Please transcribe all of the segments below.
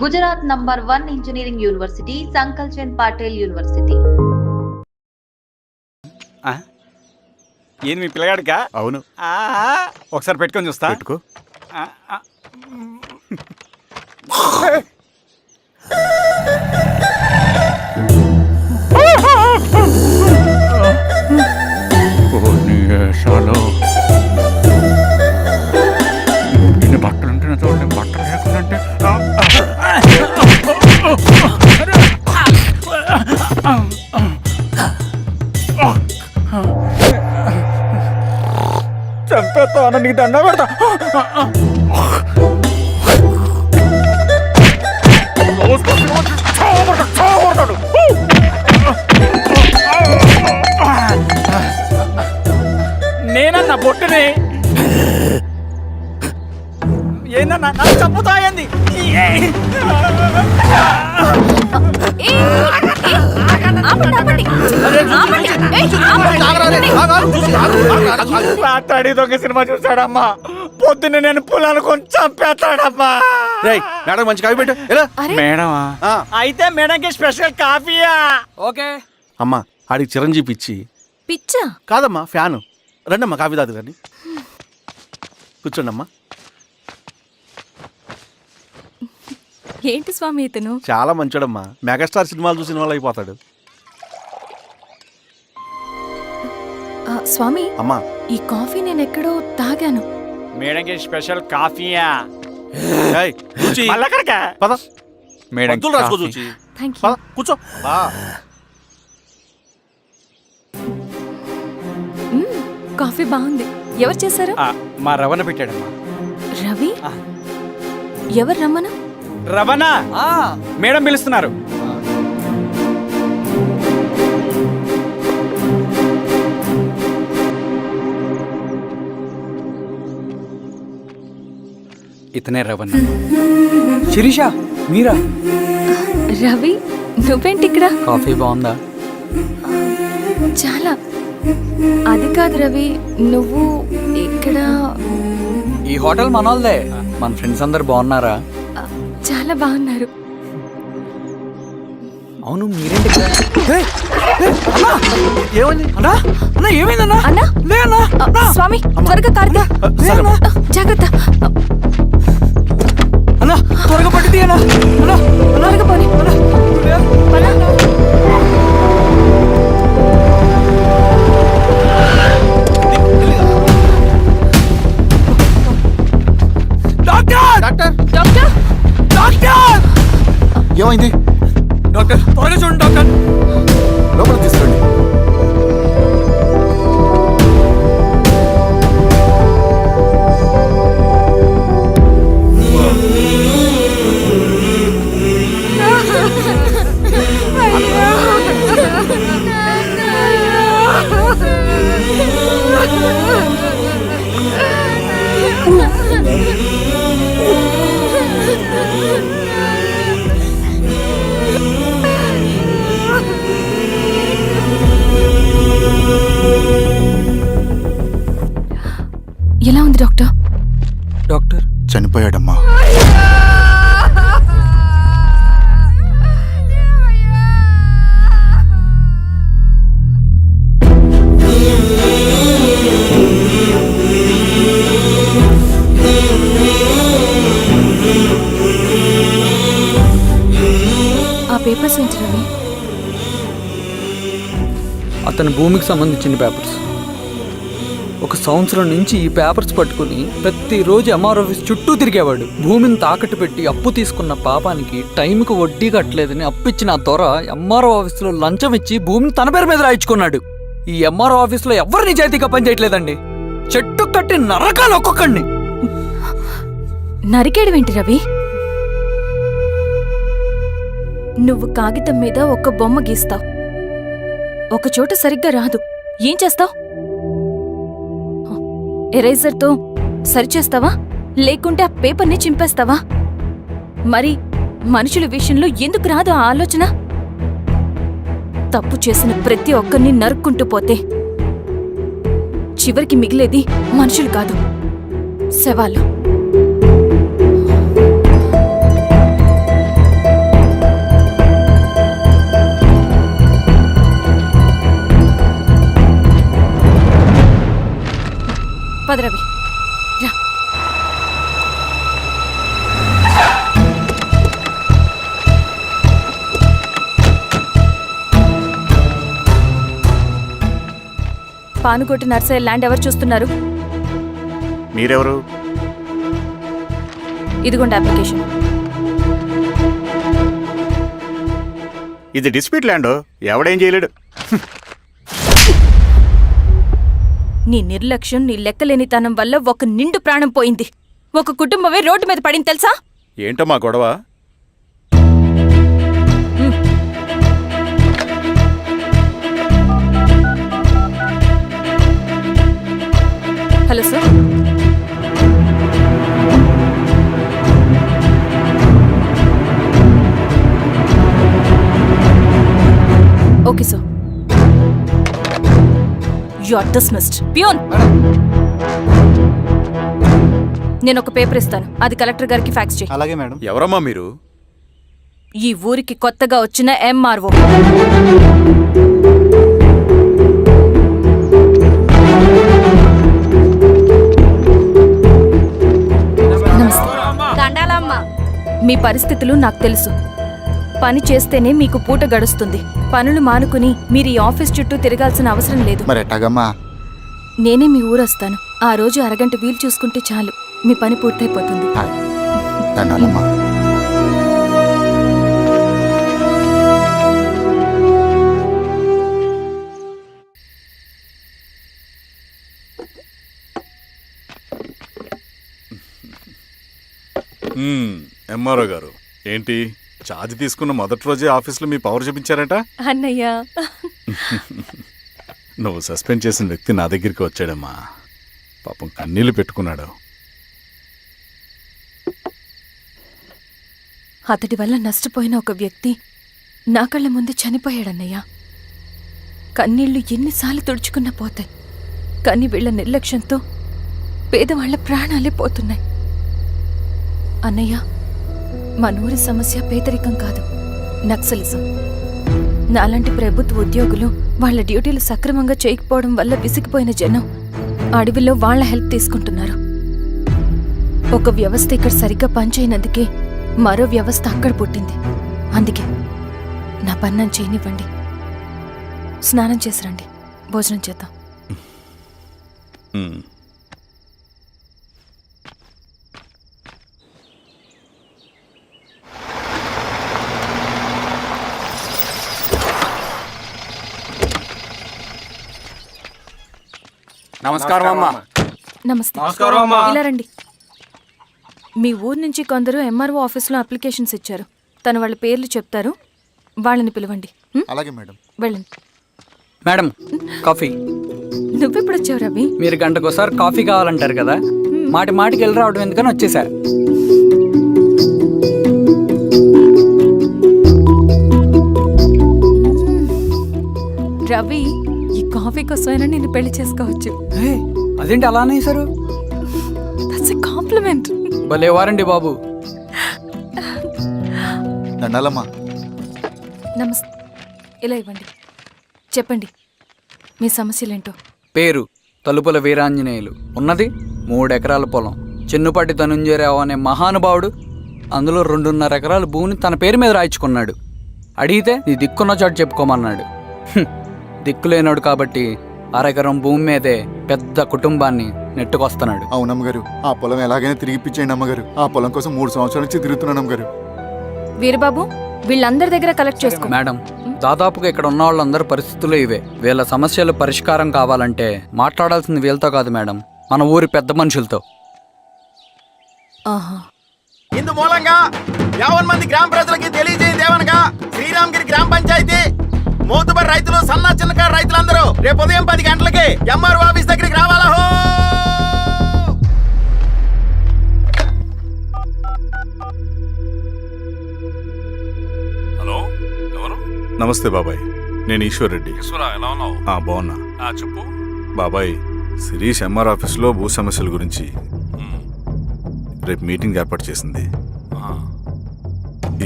Gujarat number 1 engineering university Sankalchand Patel university. ఏంది మీ పిల్లగాడికా? అవును. ఒకసారి పెట్టుకొని చూస్తా. పెట్టుకో. ఇన్ని బట్టలు ఉంటే చూడండి, బట్టలు లేకుంటే చంపేస్తా, నీకు దండ పెడతా. నేనన్నా బొట్టుని ఏందన్నా నాకు చంపుతాయంది. మాట్లాడి దొంగ సినిమా చూసాడమ్మా. పొద్దున్న నేను పులాను కొంచెం చంపేస్తాడమ్మా. మేడం మంచి కాఫీ పెట్టు. మేడమా? అయితే మేడంకి స్పెషల్ కాఫీయా? ఓకే అమ్మా. ఆడికి చిరంజీవి పిచ్చి. పిచ్చా? కాదమ్మా, ఫ్యాను. రండమ్మా కాఫీ తాదు కానీ. కూర్చోండి అమ్మా. ఏంటి స్వామి ఇతను? చాలా మంచోడమ్మా. మెగాస్టార్ సినిమాలు చూసిన వాళ్ళు అయిపోతాడు. స్వామి అమ్మా, ఈ కాఫీ నేను ఎక్కడో తాగాను. మేడంకి స్పెషల్ కాఫీయా? పద మేడం రాసుకో చూచి. Thank you. పద కూర్చో. కాఫీ బాగుంది. ఎవరు చేశారు? మా రవణ పెట్టాడమ్మా. రవి? ఎవరు రమ్మను? రవణ మేడం పిలుస్తున్నారు. ఇతనే రవణ. శిరీష మీరా? రవి నువ్వేంటి ఇక్కడ? కాఫీ బాగుందా? చాలా. అది కాదు రవి, నువ్వు ఇక్కడ? ఈ హోటల్ మనోల్దే. మన ఫ్రెండ్స్ అందరు బాగున్నారా? చాలా బాగున్నారు. అవును మీరేంటి ఇక్కడ? ఏమైంది అన్నా? అన్నా ఏమైందన్నా? అన్నా? లే అన్నా. స్వామి త్వరగా కారుతా. జాగ్రత్త అన్నా, త్వరగా పట్టి తీయనా. అన్నా త్వరగా పోనీ. ఏమైంది డాక్టర్? త్వరగా చూడండి డాక్టర్. లోపల తీసుకురండి. ఎలా ఉంది డాక్టర్? డాక్టర్ చనిపోయాడమ్మా. ఆ పేపర్స్ ఏంటి రవి? అతని భూమికి సంబంధించిన పేపర్స్. ఒక సంవత్సరం నుంచి ఈ పేపర్స్ పట్టుకుని ప్రతిరోజు ఎంఆర్ ఆఫీస్ చుట్టూ తిరిగేవాడు. భూమిని తాకట్టు పెట్టి అప్పు తీసుకున్న పాపానికి టైంకి వడ్డీ కట్టలేదని అప్పిచ్చిన దొర ఎంఆర్ఓ ఆఫీస్లో లంచం ఇచ్చి భూమిని తన పేరు మీద రాయించుకున్నాడు. ఈ ఎంఆర్ఓ ఆఫీస్లో ఎవరు నిజాయితీగా పనిచేయట్లేదండి. చెట్టు కట్టి నరకాలు ఒక్కొక్కడిని. నరికేడవేంటి రవి? నువ్వు కాగితం మీద ఒక బొమ్మ గీస్తావు, ఒక చోట సరిగ్గా రాదు, ఏం చేస్తావు? ఎరేజర్తో సరిచేస్తావా లేకుంటే ఆ పేపర్ని చింపేస్తావా? మరి మనుషుల విషయంలో ఎందుకు రాదు ఆ ఆలోచన? తప్పు చేసిన ప్రతి ఒక్కరిని నరుక్కుంటూ పోతే చివరికి మిగిలేది మనుషులు కాదు, శవాలు. పదరవి రా. పానుకోటి నర్సయ్య ల్యాండ్ ఎవరు చూస్తున్నారు? మీరెవరు? ఇదిగోండి అప్లికేషన్. ఇది డిస్ప్యూట్ ల్యాండ్, ఎవడేం చేయలేడు. నీ నిర్లక్ష్యం, నీ లెక్కలేనితనం వల్ల ఒక నిండు ప్రాణం పోయింది. ఒక కుటుంబమే రోడ్డు మీద పడింది తెలుసా? ఏంటో మా గొడవ? Hello sir. Okay sir. You are dismissed. Peon, నేను ఒక పేపర్ ఇస్తాను, అది కలెక్టర్ గారికి ఫ్యాక్స్ చేయి. అలాగే మేడం. ఎవరమ్మా మీరు? ఈ ఊరికి కొత్తగా వచ్చిన ఎంఆర్ఓ. మీ పరిస్థితులు నాకు తెలుసు. పని చేస్తేనే మీకు పూట గడుస్తుంది. పనులు మానుకుని మీరు ఈ ఆఫీస్ చుట్టూ తిరగాల్సిన అవసరం లేదు. మరి ఎట్టాగమ్మా? నేనే మీ ఊరొస్తాను. ఆ రోజు అరగంట వీలు చూసుకుంటే చాలు, మీ పని పూర్తయిపోతుంది. దండాలమ్మా. ఎంఆర్ఓ గారు, ఏంటి ఛార్జ్ తీసుకున్న మొదటి రోజే ఆఫీస్లో మీ పవర్ చూపించారట? అన్నయ్య, నువ్వు సస్పెండ్ చేసిన వ్యక్తి నా దగ్గరికి వచ్చాడమ్మా. పాపం కన్నీళ్లు పెట్టుకున్నాడు. అతడి వల్ల నష్టపోయిన ఒక వ్యక్తి నా కళ్ళ ముందు చనిపోయాడన్నయ్య. కన్నీళ్లు ఎన్నిసార్లు తుడుచుకున్నా పోతాయి, కానీ వీళ్ల నిర్లక్ష్యంతో పేదవాళ్ల ప్రాణాలే పోతున్నాయి. అన్నయ్య, మన ఊరి సమస్య పేదరికం కాదు, నక్సలిజం. నాలాంటి ప్రభుత్వ ఉద్యోగులు వాళ్ళ డ్యూటీలు సక్రమంగా చేయకపోవడం వల్ల విసిగిపోయిన జనం అడవిలో వాళ్ల హెల్ప్ తీసుకుంటున్నారు. ఒక వ్యవస్థ ఇక్కడ సరిగ్గా పనిచేయనందుకే మరో వ్యవస్థ అక్కడ పుట్టింది. అందుకే నా పన్నం చేయనివ్వండి. స్నానం చేసిరండి, భోజనం చేద్దాం. నమస్కారం అమ్మా. నమస్తే. ఇలా రండి. మీ ఊరు నుంచి కొందరు ఎంఆర్ఓ ఆఫీస్లో అప్లికేషన్స్ ఇచ్చారు. తను వాళ్ళ పేర్లు చెప్తారు, వాళ్ళని పిలవండి. అలాగే మేడం. వెళ్ళండి. Madam, coffee. నువ్వెప్పుడు వచ్చావు రవి? మీరు గంటకోసారి కాఫీ కావాలంటారు కదా, మాటి మాటికి వెళ్ళి రావడం ఎందుకని వచ్చేసా. రవి, ఈ కాఫీ కోసమైనా నేను పెళ్లి చేసుకోవచ్చు. అదేంటి అలా అనేసారు? That's a compliment. భలే వారండి బాబు. దండాలమ్మా. నమస్తే. ఇలా ఇవ్వండి. చెప్పండి, మీ సమస్యలేంటో. పేరు తలుపుల వీరాంజనేయులు. ఉన్నది 3 ఎకరాల పొలం. చిన్నుపాటి ధనుంజయరావు అనే మహానుభావుడు అందులో 2.5 ఎకరాల భూమిని తన పేరు మీద రాయించుకున్నాడు. అడిగితే నీ దిక్కున్న చోటు చెప్పుకోమన్నాడు. దిక్కులేనాడు కాబట్టి 1/2 ఎకరం భూమి మీదే పెద్ద కుటుంబాన్ని నెట్టుకొస్తున్నాడు. అవునమ్మగారు, ఆ పొలం ఎలాగైనా తిరిగి ఇప్పించేయండి అమ్మగారు. ఆ పొలం కోసం 3 సంవత్సరాల నుంచి తిరుగుతున్నాను అమ్మగారు. వీరబాబు, వీళ్ళందరి దగ్గర కలెక్ట్ చేసుకో. మేడం, దాదాపుగా ఇక్కడ ఉన్న వాళ్ళందరి పరిస్థితులు ఇవే. వీళ్ళ సమస్యలు పరిష్కారం కావాలంటే మాట్లాడాల్సింది వీళ్ళతో కాదు మేడం, మన ఊరి పెద్ద మనుషులతో. ఇందు మూలంగా 50 మంది గ్రామ ప్రజలకి తెలియజేయదేవనగా శ్రీరామగిరి గ్రామ పంచాయతీ మోతుబరి రైతులు, సన్న చిన్నకారు రైతులందరూ రేపు ఉదయం 10 గంటలకి ఎంఆర్ఓ ఆఫీస్ దగ్గరికి రావాలా. హలో, ఎవరు? నమస్తే బాబాయ్, నేను ఈశ్వర్ రెడ్డి. ఎలా ఉన్నావు? బాగున్నా. చెప్పు బాబాయ్, శిరీష్ ఎంఆర్ ఆఫీస్లో భూ సమస్యల గురించి రేపు మీటింగ్ ఏర్పాటు చేసింది.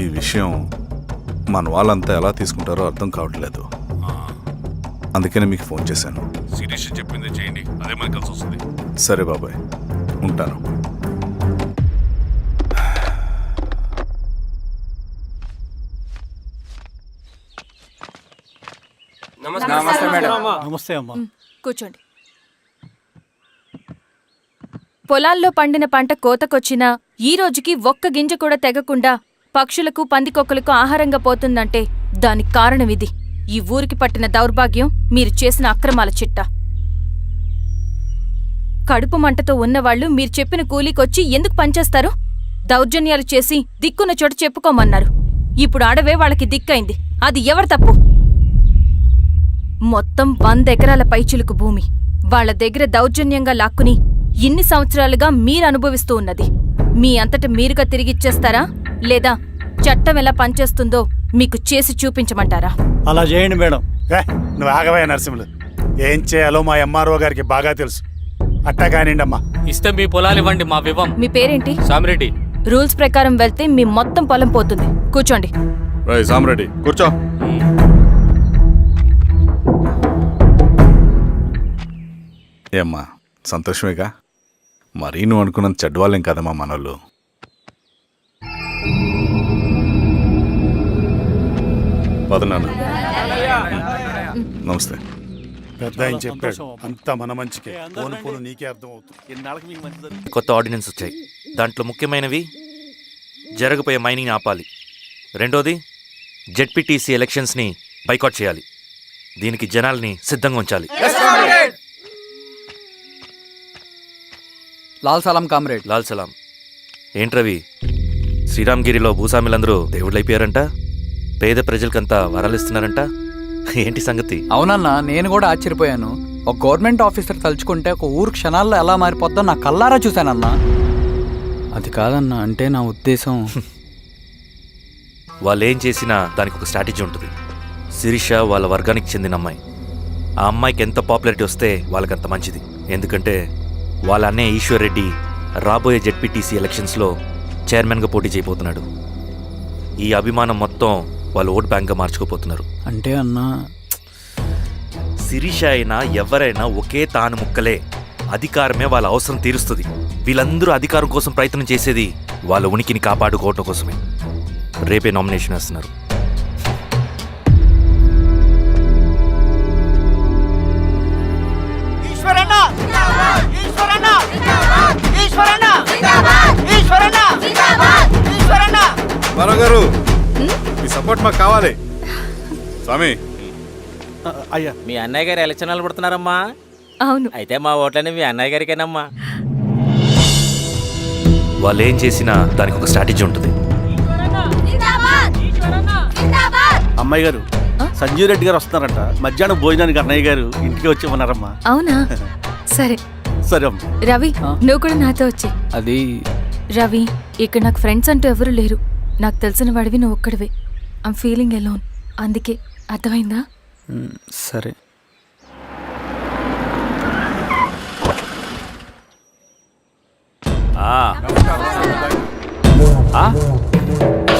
ఈ విషయం మన వాళ్ళంతా ఎలా తీసుకుంటారో అర్థం కావట్లేదు. అందుకనే మీకు ఫోన్ చేశాను. శిరీష్ చెప్పింది చేయండి, అదే మనకు కలిసి వస్తుంది. సరే బాబాయ్, ఉంటాను. నమస్తే అమ్మా. కూర్చోండి. పొలాల్లో పండిన పంట కోతకొచ్చినా ఈ రోజుకి ఒక్క గింజ కూడా తెగకుండా పక్షులకు పందికొక్కలకు ఆహారంగా పోతుందంటే దానికి కారణం ఇది. ఈ ఊరికి పట్టిన దౌర్భాగ్యం మీరు చేసిన అక్రమాల చిట్టా. కడుపు మంటతో ఉన్నవాళ్లు మీరు చెప్పిన కూలీకొచ్చి ఎందుకు పనిచేస్తారు? దౌర్జన్యాలు చేసి దిక్కున్న చోట చెప్పుకోమన్నారు. ఇప్పుడు అడవే వాళ్ళకి దిక్కైంది. అది ఎవరి తప్పు? మొత్తం 100 ఎకరాల పైచిలుకు భూమి వాళ్ల దగ్గర దౌర్జన్యంగా లాక్కుని ఇన్ని సంవత్సరాలుగా మీరు అనుభవిస్తూ ఉన్నది. మీ అంతట మీరుగా తిరిగిచ్చేస్తారా, లేదా చట్టం ఎలా పనిచేస్తుందో మీకు చేసి చూపించమంటారా? అలా చేయండి మేడం. నువ్వు ఆగవయ్య నరసింహులు. ఏం చేయాలో మా ఎంఆర్ఓ గారికి బాగా తెలుసు. అట్టా కానివ్వండి అమ్మా. ఇస్తే మీ పొలాలు ఇవ్వండి, మా వివం. మీ పేరేంటి? సామిరెడ్డి. రూల్స్ ప్రకారం వెళ్తే మీ మొత్తం పొలం పోతుంది. కూర్చోండి. సామిరెడ్డి కూర్చో. ఏమ్మా సంతోషమేగా? మరీ నువ్వు అనుకున్నంత చెడ్డవాళ్ళేం కదమ్మా మనోళ్ళు. పదనాన్న. నమస్తే. పెద్ద ఆయన చెప్పాడు, అంతా మన మంచికే. పోను పోను నీకే అర్థం అవుతుంది. కొత్త ఆర్డినెన్స్ వచ్చాయి. దాంట్లో ముఖ్యమైనవి జరగబోయే మైనింగ్ని ఆపాలి. రెండోది జెడ్పీటీసీ ఎలక్షన్స్ని బైకాట్ చేయాలి. దీనికి జనాల్ని సిద్ధంగా ఉంచాలి. లాల్ సలాం కామ్రేడ్. లాల్ సలాం. ఏంట్రవి, శ్రీరామ్గిరిలో భూస్వాములందరూ దేవుళ్ళైపోయారంట, పేద ప్రజలకంతా వరాలిస్తున్నారంట. ఏంటి సంగతి? అవునన్నా, నేను కూడా ఆశ్చర్యపోయాను. ఒక గవర్నమెంట్ ఆఫీసర్ తలుచుకుంటే ఒక ఊరు క్షణాల్లో ఎలా మారిపోద్దో నా కల్లారా చూశానన్నా. అది కాదన్నా, అంటే నా ఉద్దేశం వాళ్ళు ఏం చేసినా దానికి ఒక స్ట్రాటజీ ఉంటుంది. శిరీష వాళ్ళ వర్గానికి చెందిన అమ్మాయి. ఆ అమ్మాయికి ఎంత పాపులారిటీ వస్తే వాళ్ళకంత మంచిది. ఎందుకంటే వాళ్ళ అన్నయ్య ఈశ్వర్ రెడ్డి రాబోయే జెడ్పీటీసీ ఎలక్షన్స్లో చైర్మన్గా పోటీ చేయబోతున్నాడు. ఈ అభిమానం మొత్తం వాళ్ళు ఓట్ బ్యాంక్గా మార్చుకోపోతున్నారు. అంటే అన్నా, శిరీష అయినా ఎవరైనా ఒకే తాను ముక్కలే. అధికారమే వాళ్ళ అవసరం తీరుస్తుంది. వీళ్ళందరూ అధికారం కోసం ప్రయత్నం చేసేది వాళ్ళ ఉనికిని కాపాడుకోవటం కోసమే. రేపే నామినేషన్ వేస్తున్నారు. గారు మీ సపోర్ట్ మాకు కావాలి. స్వామి, అయ్యా, మీ అన్నయ్య గారు ఎలక్షన్ నిలబడుతున్నారమ్మా. అవును. అయితే మా ఓట్లన్నీ మీ అన్నయ్య గారికేనమ్మా. వాళ్ళు ఏం చేసినా దానికి ఒక స్ట్రాటజీ ఉంటుంది. అమ్మాయి గారు, సంజీవ్ రెడ్డి గారు వస్తున్నారంట. మధ్యాహ్నం భోజనానికి అన్నయ్య గారు ఇంటికి వచ్చేమన్నారమ్మా. అవునా? సరే సరే అమ్మ. రవి, నువ్వు కూడా నాతో వచ్చే. అది రవి, ఇక్కడ నాకు ఫ్రెండ్స్ అంటూ ఎవరు లేరు. నాకు తెలిసిన వాడివి నువ్వు ఒక్కడివే. I'm feeling alone. అందుకే. అర్థమైందా? సరే.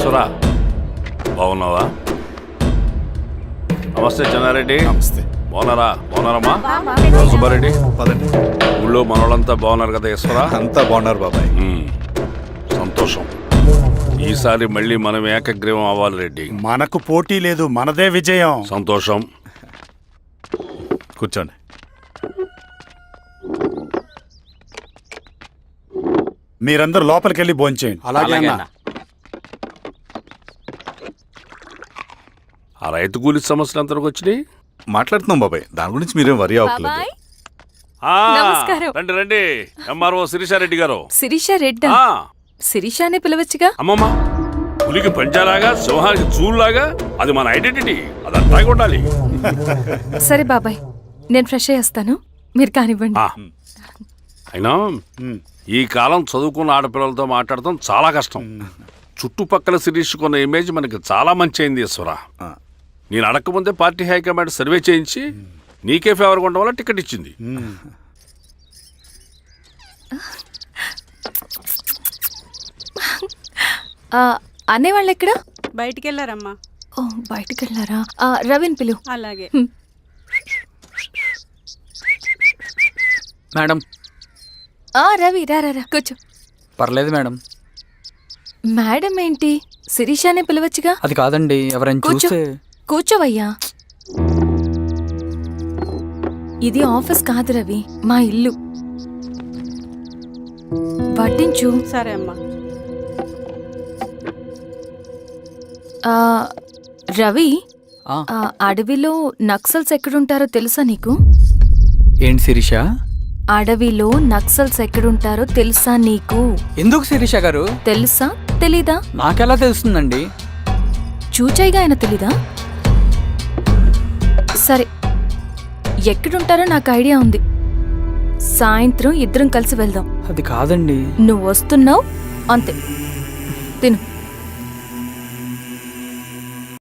సురా, బాగున్నావా? నమస్తే చెన్నారెడ్డి. నమస్తే. బాగున్నారమ్మా? సుబ్బారెడ్డి, పదండి. ఊళ్ళో మనోళ్ళంతా బాగున్నారు కదా ఈశ్వరా? అంతా బాగున్నారు బాబాయ్. సంతోషం. ఈసారి మళ్ళీ మనం ఏకగ్రీవం అవ్వాలి రెడ్డి. మనకు పోటీ లేదు, మనదే విజయం. సంతోషం. కూర్చోండి. మీరందరూ లోపలికి వెళ్ళి భోంచేయండి. అలాగే అన్న. ఆ రైతు కూలి సమస్యలు ఎంతవరకు వచ్చినాయి? మాట్లాడుతున్నాం బాబాయ్, దాని గురించి మీరేం వరి అవ్వట్లేదు. బాబాయ్, ఆ, నమస్కారం. రండి రండి. ఎంఆర్ఓ శిరీషారెడ్డి గారు. శిరీష రెడ్డా? ఆ, శిరీష అనే పిలవచ్చుగా. అమ్మమ్మ, పులికి పంచాలాగా సింహానికి చూలాగా అది మన ఐడెంటిటీ. అది అట్లా ఉండాలి. సరే బాబాయ్, నేను ఫ్రెష్ అయ్యేస్తాను, మీరు కానివ్వండి. ఆ, అయినా ఈ కాలం చదువుకున్న ఆడపిల్లలతో మాట్లాడటం చాలా కష్టం. చుట్టుపక్కల శిరీషుకున్న ఇమేజ్ మనకి చాలా మంచి అయింది ఈశ్వరా. నేను అడగకముందే పార్టీ హైకమాండ్ సర్వే చేయించి నీకే ఫేవర్గా ఉండడం వల్ల టికెట్ ఇచ్చింది. అన్నయ్య వాళ్ళు ఎక్కడ? బయటికి వెళ్ళారమ్మా. ఓ, బయటికి వెళ్ళారా? రవిని పిలు. అలాగే. మేడం రవి రా రా రా, కూర్చో. పర్లేదు మేడం. మేడం ఏంటి, శిరీషానే పిలవచ్చుగా. అది కాదండి, ఎవరైనా కూర్చో. చూస్తే. కూర్చోవయ్యా. ఇది ఆఫీస్ కాదు రవి, మా ఇల్లు. వడ్డించు. సరే అమ్మా. రవి, ఆ, అడవిలో నక్సల్స్ ఎక్కడుంటారో తెలుసా నీకు? ఏంటి శిరీష? అడవిలో నక్సల్స్ ఎక్కడుంటారో తెలుసా నీకు? ఎందుకు శిరీష గారు? తెలుసా తెలీదా? నాకెలా తెలుస్తుందండి? చూచాయిగా ఆయన తెలీదా? సరే, ఎక్కడుంటారో నాకు ఐడియా ఉంది. సాయంత్రం ఇద్దరం కలిసి వెళ్దాం. అది కాదండి. నువ్వు వస్తున్నావు అంతే. తిను.